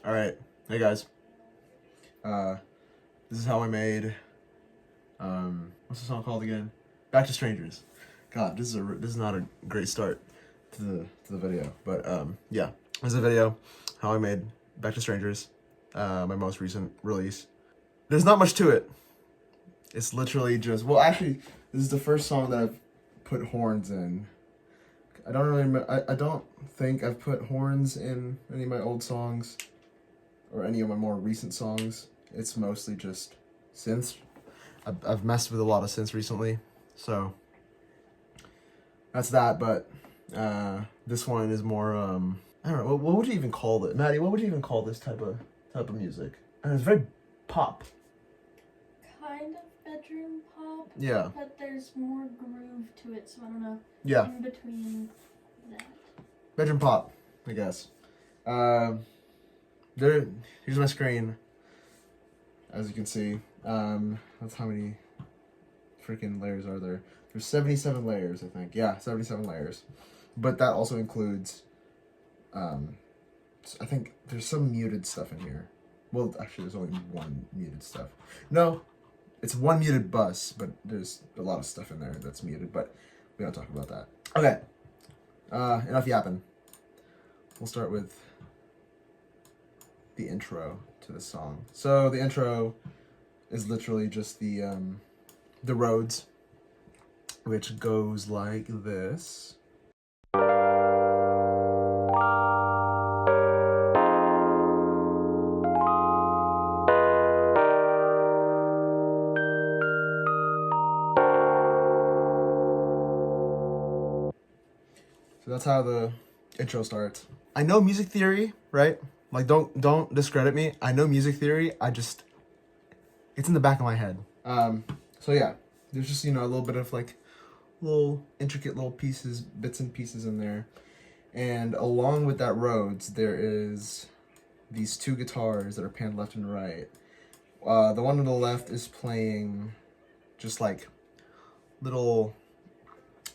Alright, hey guys. This is how I made, what's the song called again? Back to Strangers. God, this is not a great start to the video, but yeah. This is a video, how I made Back to Strangers, my most recent release. There's not much to it. It's literally just, well actually, this is the first song that I've put horns in. I don't think I've put horns in any of my old songs or any of my more recent songs. It's mostly just synths. I've messed with a lot of synths recently, so that's that. But this one is more I don't know, what would you even call it, Maddie? What would you even call this type of music? And it's very pop. Kind of bedroom pop. Yeah. But there's more groove to it, so I don't know. Yeah. In between that. Bedroom pop, I guess. Here's my screen. As you can see, that's how many freaking layers are there. There's 77 layers, I think. Yeah, 77 layers. But that also includes, I think there's some muted stuff in here. Well, actually, there's only one muted stuff. No, it's one muted bus, but there's a lot of stuff in there that's muted, but we don't talk about that. Okay, enough yapping. We'll start with the intro to the song. So the intro is literally just the roads, which goes like this. So that's how the intro starts. I know music theory, right? Like, don't discredit me. I know music theory. It's in the back of my head. So yeah, there's just, a little bit of like little intricate little pieces, bits and pieces in there. And along with that roads, there is these two guitars that are panned left and right. The one on the left is playing just like little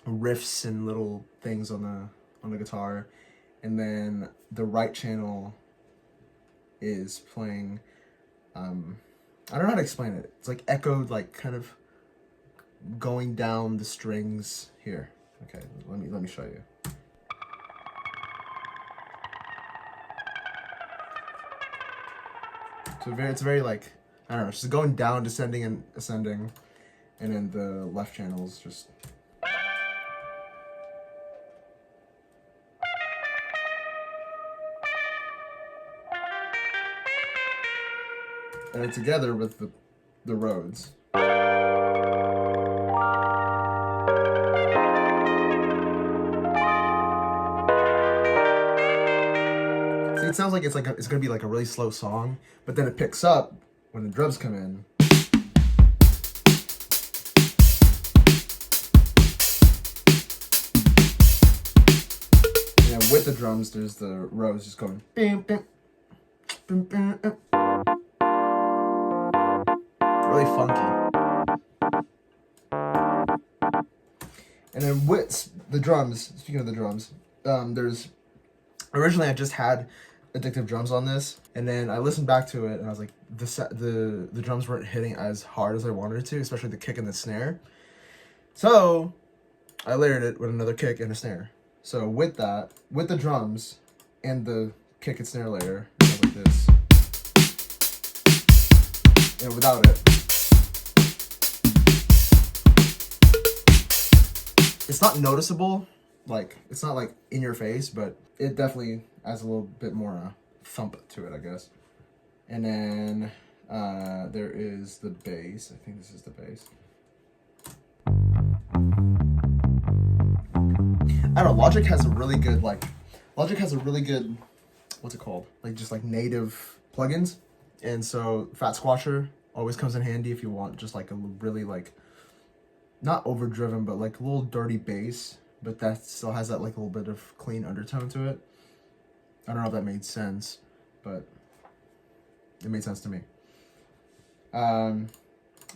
riffs and little things on the guitar. And then the right channel is playing, I don't know how to explain it. It's like echoed, like kind of going down the strings here. Okay, let me show you. So it's very like, I don't know, it's just going down, descending and ascending, and then the left channel is just. And then together with the roads. See, it sounds like it's gonna be like a really slow song, but then it picks up when the drums come in. And with the drums, there's the rows just going. Bam, bam, bam, bam, bam. Really funky. And then with the drums, speaking of the drums, there's originally I just had addictive drums on this, and then I listened back to it and I was like, the drums weren't hitting as hard as I wanted it to, especially the kick and the snare. So I layered it with another kick and a snare. So with that, with the drums and the kick and snare layer, it goes like this. And without it, it's not noticeable, like it's not like in your face, but it definitely adds a little bit more thump to it, I guess. And then there is the bass. I think this is the bass. I don't know, Logic has a really good, what's it called? Like just like native plugins. And so Fat Squatcher always comes in handy if you want just like a really like, not overdriven, but like a little dirty bass, but that still has that like a little bit of clean undertone to it. I don't know if that made sense, but it made sense to me. And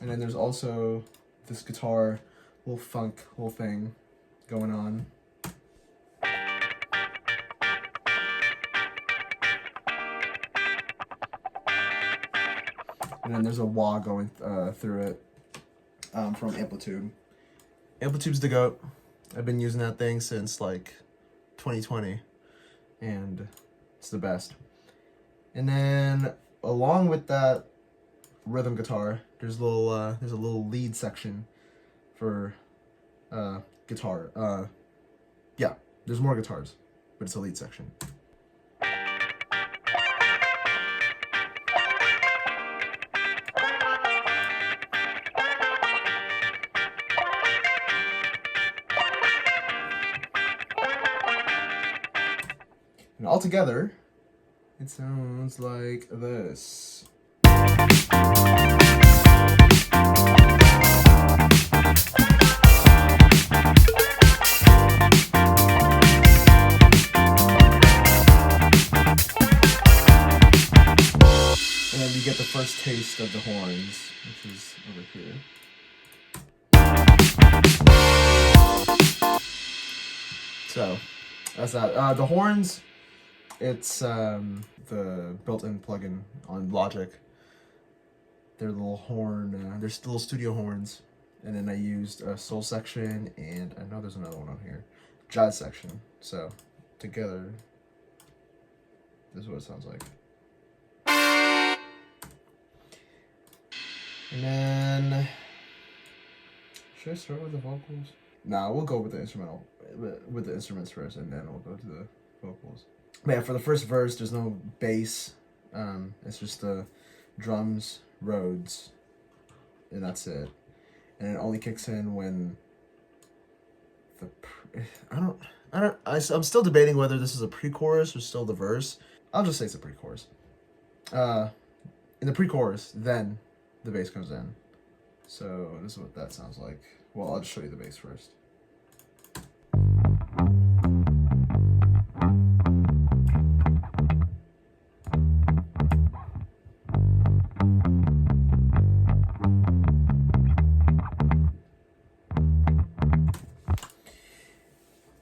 then there's also this guitar, little funk, little thing going on. and then there's a wah going through it from Amplitude. Amplitude's the GOAT. I've been using that thing since like 2020, and it's the best. And then along with that rhythm guitar, there's a little lead section for guitar. Yeah, there's more guitars, but it's a lead section. And altogether, it sounds like this. And then you get the first taste of the horns, which is over here. So, that's that. The horns, it's the built-in plugin on Logic. They're little horn, they're little studio horns. And then I used a soul section, and I know there's another one on here. Jazz section. So, together, this is what it sounds like. And then, should I start with the vocals? Nah, we'll go with the instrumental, with the instruments first, and then we'll go to the vocals. But yeah, for the first verse, there's no bass. It's just the drums, Rhodes, and that's it. And it only kicks in when I'm still debating whether this is a pre-chorus or still the verse. I'll just say it's a pre-chorus. In the pre-chorus, then the bass comes in. So this is what that sounds like. Well, I'll just show you the bass first.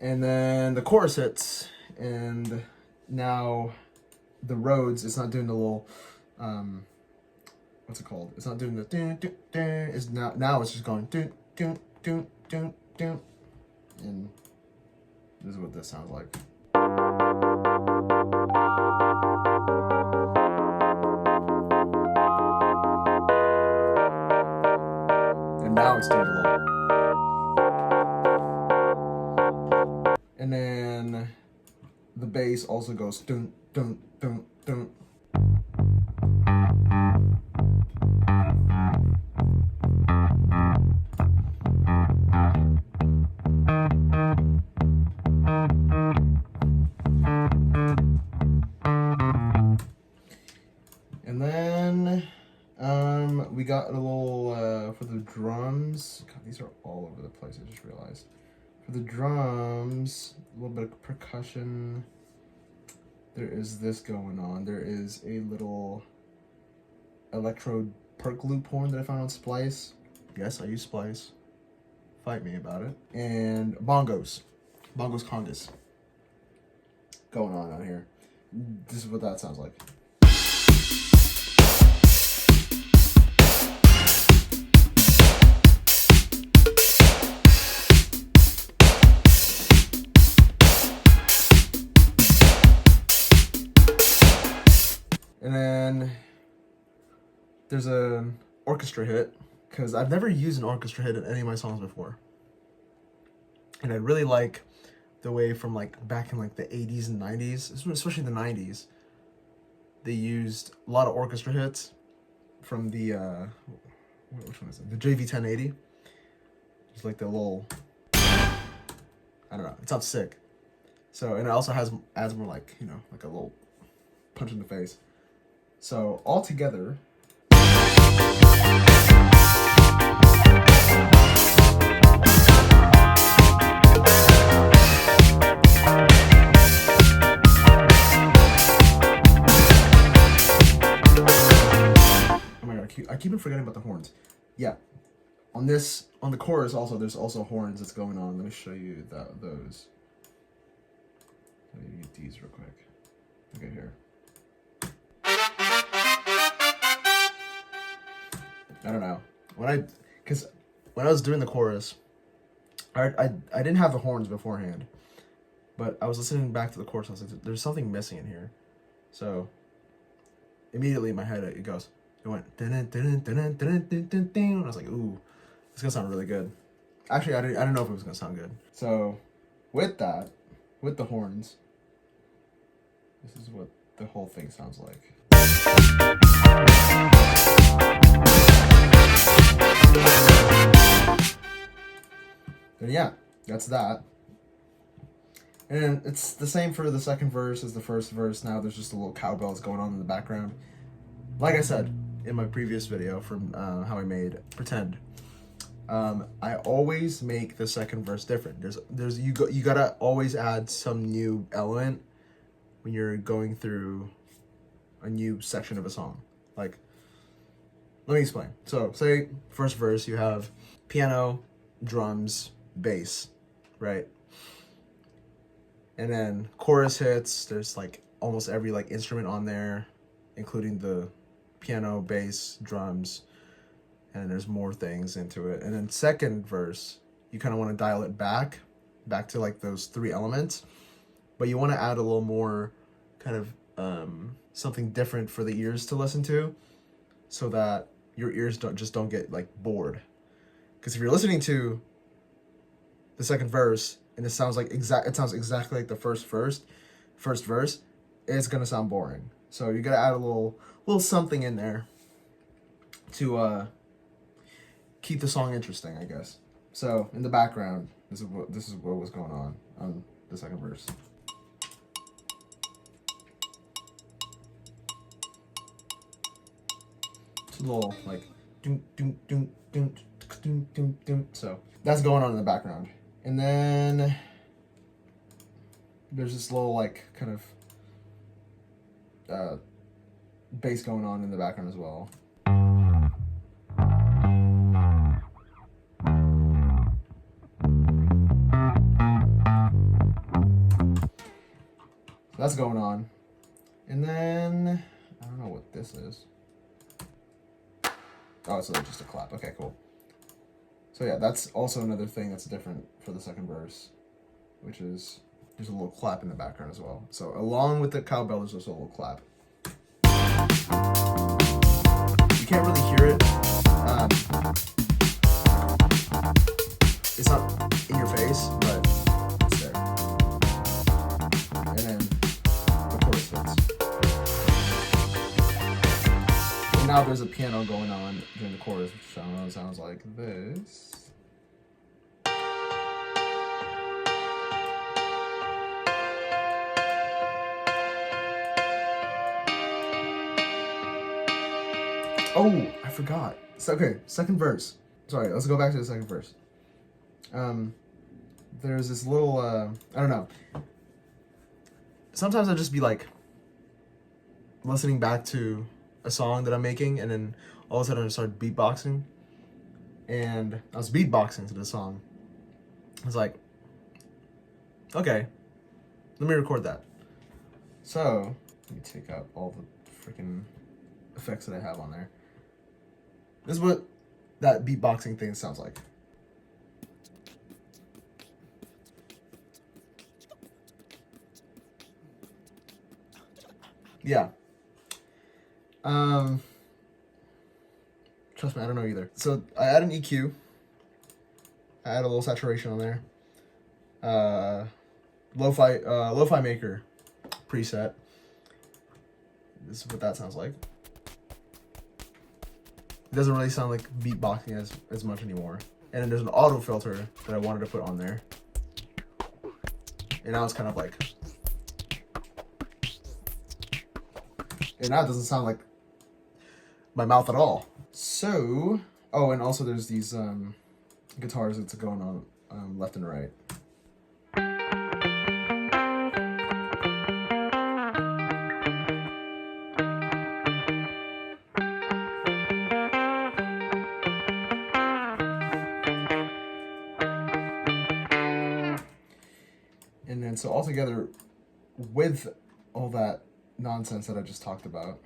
And then the chorus hits, and now the Rhodes, it's not doing the little, what's it called? It's not doing the dun, dun, dun. It's now it's just going dun, dun, dun, dun, dun. And this is what this sounds like. And now it's doing the little. And then the bass also goes dun, dun, dun, dun. And then we got a little for the drums. God, these are all over the place, I just realized. For the drums, a little bit of percussion. There is this going on. There is a little electrode perk loop horn that I found on Splice. Yes, I use Splice. Fight me about it. And bongos. Bongos congas. Going on out here. This is what that sounds like. And then there's an orchestra hit, because I've never used an orchestra hit in any of my songs before. And I really like the way from like back in like the 80s and 90s, especially the 90s, they used a lot of orchestra hits from the, which one is it? The JV1080. Just like the little, I don't know, it sounds sick. So, and it also adds more like, you know, like a little punch in the face. So, all together, oh my god, I keep on forgetting about the horns. Yeah, on the chorus also, there's also horns that's going on. Let me show you those. Let me get these real quick. Okay, here. I don't know. Because when I was doing the chorus, I didn't have the horns beforehand, but I was listening back to the chorus. I was like, there's something missing in here. So immediately in my head it went dun dun dun dun dun dun dun, and I was like, ooh, it's gonna sound really good. Actually, I didn't know if it was gonna sound good. So with that, with the horns, this is what the whole thing sounds like. And yeah, that's that. And it's the same for the second verse as the first verse. Now there's just a little cowbells going on in the background. Like I said in my previous video from how I made Pretend, I always make the second verse different. You gotta always add some new element when you're going through a new section of a song. Like, let me explain. So say first verse you have piano, drums, bass, right? And then chorus hits, there's like almost every like instrument on there, including the piano, bass, drums, and there's more things into it. And then second verse, you kind of want to dial it back to like those three elements, but you want to add a little more kind of something different for the ears to listen to, so that your ears don't get like bored. Because if you're listening to the second verse and it sounds exactly like the first verse, it's gonna sound boring. So you gotta add a little something in there to keep the song interesting, I guess. So in the background, this is what was going on the second verse. It's a little like doom doom doom doom doom doom doom. So that's going on in the background, and then there's this little like kind of bass going on in the background as well. So that's going on. And then I don't know what this is. Oh, so just a clap. Okay, cool. So yeah, that's also another thing that's different for the second verse, which is there's a little clap in the background as well. So along with the cowbell, there's also a little clap. You can't really hear it. It's not in your face, but it's there. And then the chorus hits. And now there's a piano going on during the chorus, which I don't know, sounds like this. Oh, I forgot. So, okay, second verse. Sorry, let's go back to the second verse. There's this little, I don't know. Sometimes I'll just be like listening back to a song that I'm making, and then all of a sudden I start beatboxing. And I was beatboxing to the song. I was like, okay, let me record that. So, let me take out all the freaking effects that I have on there. This is what that beatboxing thing sounds like. Yeah. Trust me, I don't know either. So I add an EQ. I add a little saturation on there. Lo-fi maker preset. This is what that sounds like. It doesn't really sound like beatboxing as much anymore. And then there's an auto filter that I wanted to put on there. And now it's kind of like, and now it doesn't sound like my mouth at all. So, oh, and also there's these guitars that's going on left and right. And then so altogether, with all that nonsense that I just talked about,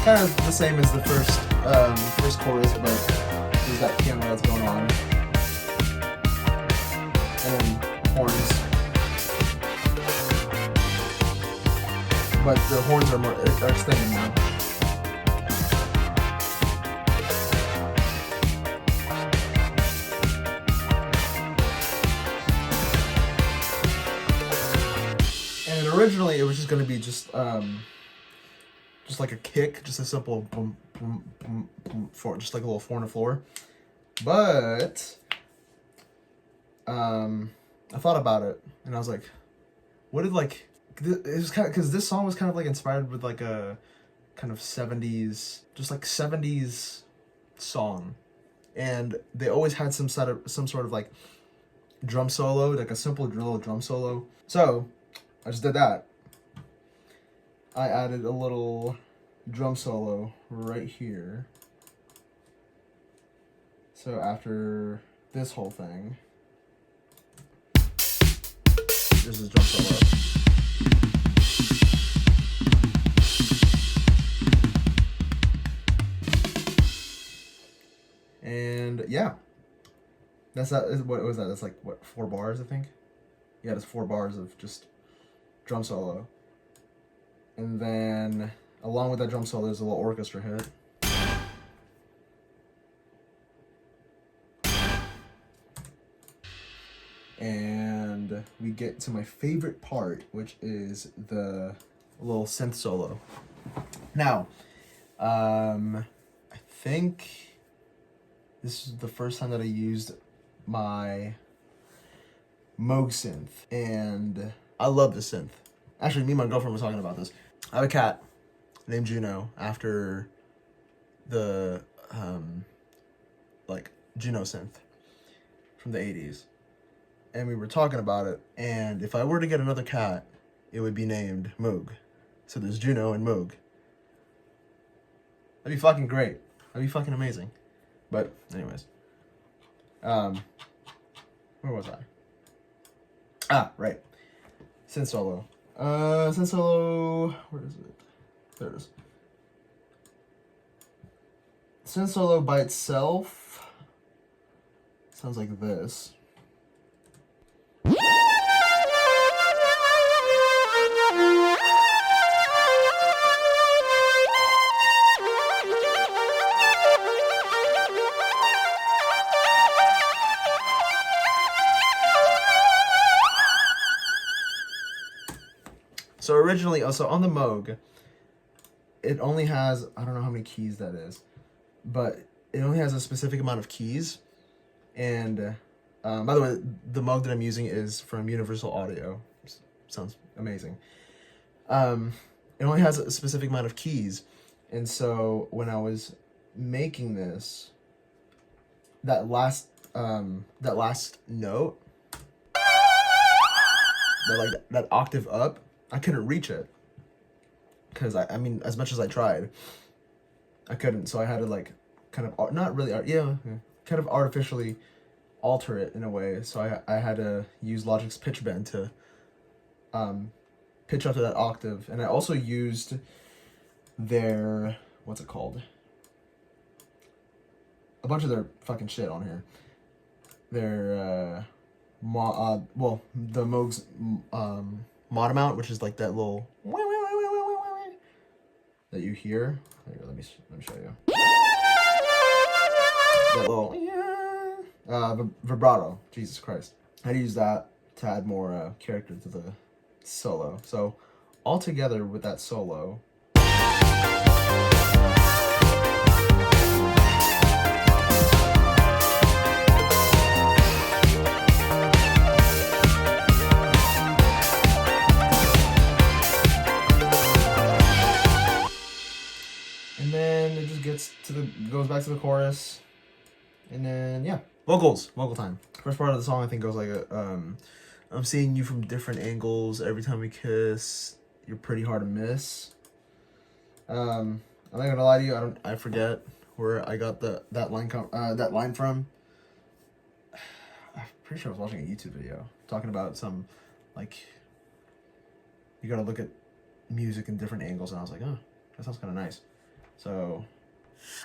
kind of the same as the first chorus, but there's that piano that's going on, and then horns. But the horns are extended now. And originally it was just gonna be just like a kick, just a simple boom, boom, boom, boom, for just like a little 4 on the floor. But I thought about it and I was like, what did like it was kind of, because this song was kind of like inspired with like a kind of 70s, just like 70s song, and they always had some sort of like drum solo, like a simple little drum solo. So I just did that. I added a little drum solo right here. So after this whole thing, this is drum solo. And yeah, that's that. What was that? That's like what, 4 bars, I think. Yeah, it's 4 bars of just drum solo. And then along with that drum solo, there's a little orchestra hit. And we get to my favorite part, which is the little synth solo. Now, I think this is the first time that I used my Moog synth, and I love this synth. Actually, me and my girlfriend were talking about this. I have a cat named Juno after the like Juno synth from the 80s. And we were talking about it, and if I were to get another cat, it would be named Moog. So there's Juno and Moog. That'd be fucking great. That'd be fucking amazing. But anyways, where was I? Ah, right. Synth solo. Synth solo. Where is it? There it is. Synth solo by itself sounds like this. So originally, also on the Moog, it only has, I don't know how many keys that is, but it only has a specific amount of keys. And by the way, the Moog that I'm using is from Universal Audio. Sounds amazing. It only has a specific amount of keys. And so when I was making this, that last note, that octave up, I couldn't reach it. Because I mean, as much as I tried, I couldn't. So I had to like kind of, not really, kind of artificially alter it in a way. So I had to use Logic's pitch bend to pitch up to that octave. And I also used their, what's it called? A bunch of their fucking shit on here. Their, the Moog's mod amount, which is like that little that you hear. Here, let me show you. That little vibrato. Jesus Christ. I use that to add more character to the solo. So all together with that solo. And then it just goes back to the chorus. And then, yeah. Vocal time. First part of the song, I think, goes like, I'm seeing you from different angles. Every time we kiss, you're pretty hard to miss. I'm not gonna lie to you, I forget where I got that line from. I'm pretty sure I was watching a YouTube video talking about some, like, you gotta look at music in different angles, and I was like, oh, that sounds kind of nice. So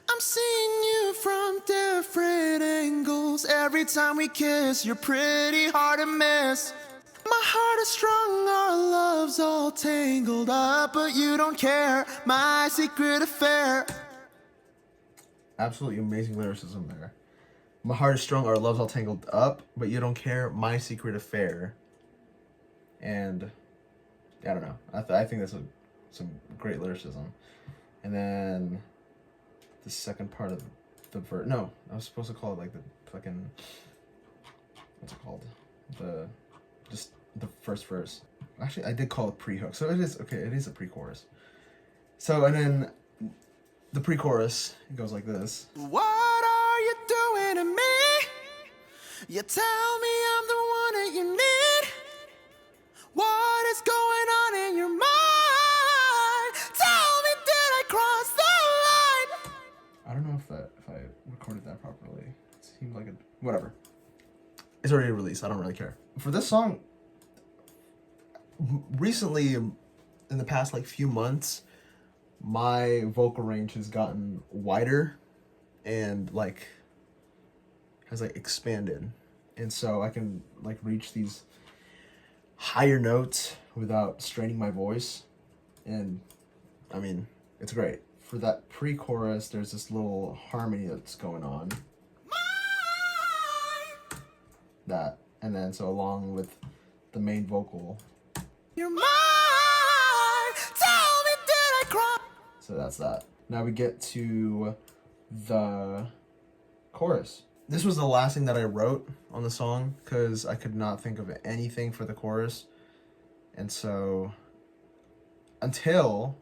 I'm seeing you from different angles. Every time we kiss, you're pretty hard to miss. My heart is strung, our love's all tangled up, but you don't care, my secret affair. Absolutely amazing lyricism there. My heart is strung, our love's all tangled up, but you don't care, my secret affair. And I don't know. I think that's some great lyricism. And then the second part of the verse. No, I was supposed to call it like the fucking. What's it called? Just the first verse. Actually, I did call it pre-hook, so it is okay. It is a pre-chorus. So and then the pre-chorus it goes like this. What are you doing to me? You tell me I'm the one that you need. What is going on in your mind? Tell me, did I cross the line? I don't know if I recorded that properly. It seemed like whatever. It's already released. I don't really care. For this song, recently, in the past like few months, my vocal range has gotten wider and like has like expanded, and so I can like reach these higher notes without straining my voice. And I mean, it's great. For that pre-chorus, there's this little harmony that's going on. That, and then so along with the main vocal. You're mine, tell me did I cry? So that's that. Now we get to the chorus. This was the last thing that I wrote on the song because I could not think of anything for the chorus. And so until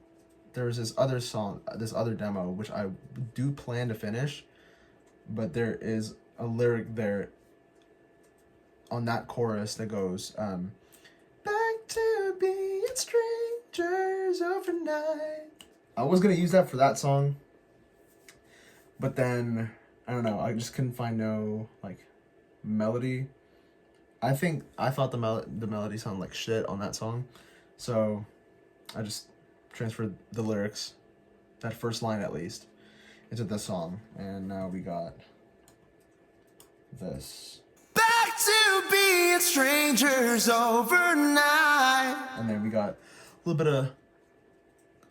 there's this other song, this other demo, which I do plan to finish, but there is a lyric there on that chorus that goes, back to being strangers overnight. I was gonna use that for that song, but then I don't know. I just couldn't find no like melody. I thought the melody sounded like shit on that song, so I just transferred the lyrics, that first line at least, into this song, and now we got this. Back to being strangers overnight, and then we got a little bit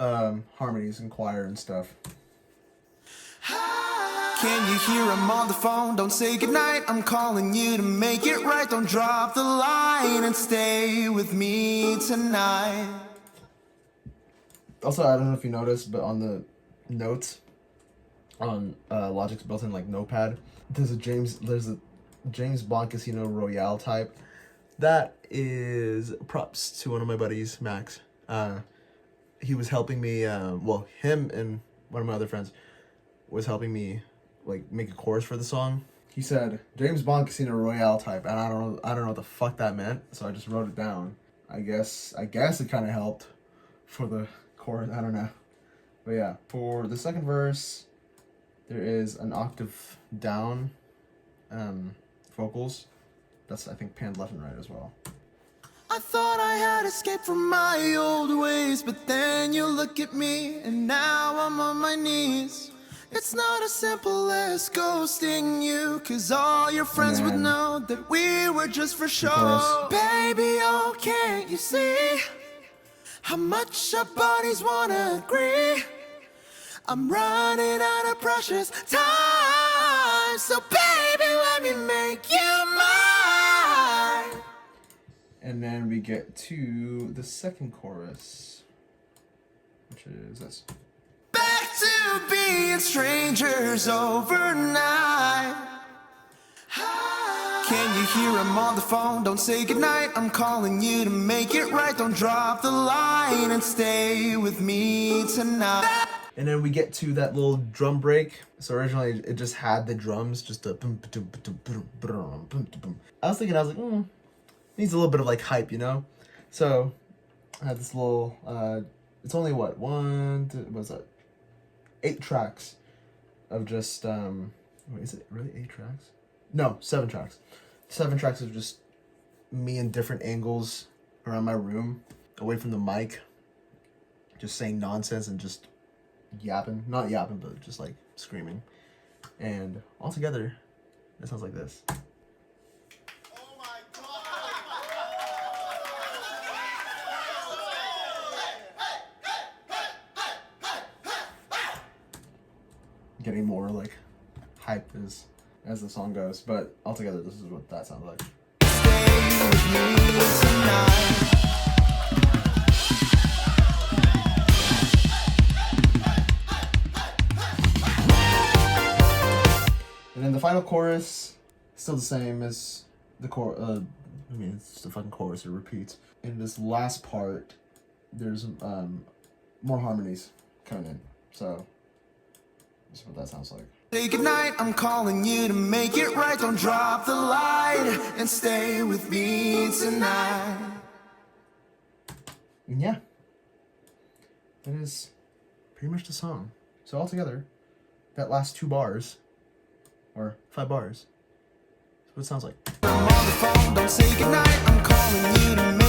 of harmonies and choir and stuff. Can you hear him on the phone? Don't say goodnight. I'm calling you to make it right. Don't drop the line and stay with me tonight. Also, I don't know if you noticed, but on the notes on Logic's built-in like notepad, there's a James Bond Casino Royale type. That is props to one of my buddies, Max. He was helping me. Him and one of my other friends was helping me like make a chorus for the song. He said James Bond Casino Royale type, and I don't know what the fuck that meant, so I just wrote it down. I guess it kind of helped for the chorus. I don't know, but yeah. For the second verse, there is an octave down, vocals. That's I think panned left and right as well. I thought I had escaped from my old ways, but then you look at me, and now I'm on my knees. It's not as simple as ghosting you, cause all your friends would know that we were just for show. Baby, oh, can't you see how much our bodies wanna agree? I'm running out of precious time, so baby, let me make you mine. And then we get to the second chorus, which is this. Back to being strangers overnight. Can you hear him on the phone? Don't say goodnight. I'm calling you to make it right. Don't drop the line and stay with me tonight. And then we get to that little drum break. So originally it just had the drums, just a boom, boom, boom, boom, boom, boom, boom. I was like, needs a little bit of like hype, you know? So I had this little, it's only what, 8 tracks of just, wait, is it really 8 tracks? No, 7 tracks. 7 tracks of just me in different angles around my room, away from the mic, just saying nonsense and just yapping, not yapping, but just like screaming. And all together, it sounds like this. Getting more like hype as the song goes, but altogether, this is what that sounds like. And then the final chorus, still the same as the I mean, it's just a fucking chorus, it repeats. In this last part, there's more harmonies coming in. So, this is what that sounds like. Say goodnight, I'm calling you to make it right. Don't drop the light and stay with me tonight. And yeah, that is pretty much the song. So altogether, that last 2 bars, or 5 bars, that's what it sounds like. I'm on the phone, don't say goodnight, I'm calling you to make